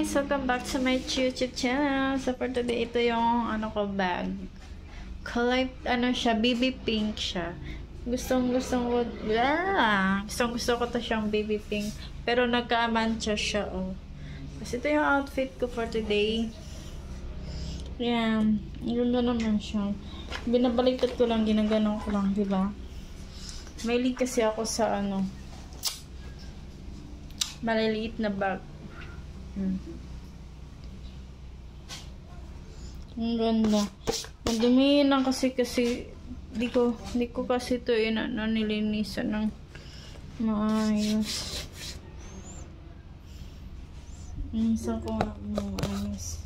Guys, welcome back to my YouTube channel. So for today, ito yung bag. Color, siya, baby pink siya. Gustong gusto ko to siyang baby pink. Pero nagka-mancha siya, oh. Kasi ito yung outfit ko for today. Yan. Ang ganda naman siya. Binabaliktad ko lang, ginaganon ko lang, diba? May link kasi ako sa maliliit na bag. Ang ganda. Madumi lang kasi di ko kasi ito nilinisan ng maayos. Minsan ko maayos.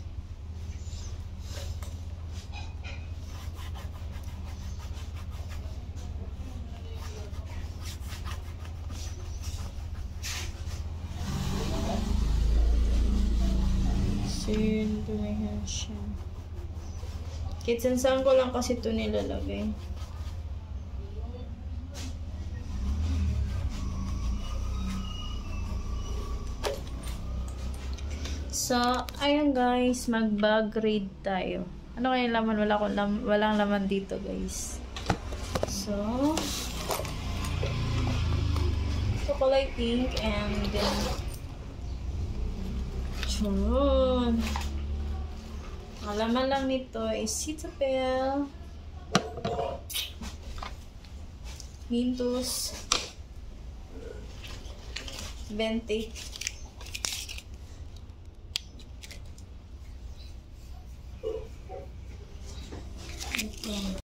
Dumihan siya. Kitsensan ko lang kasi ito nilalagay. So, ayun guys, mag-bag raid tayo. Ano kaya laman? Walang laman dito guys. So, chocolate pink and then Chon. Ang laman lang nito is Cetaphil, Mintus, Venti,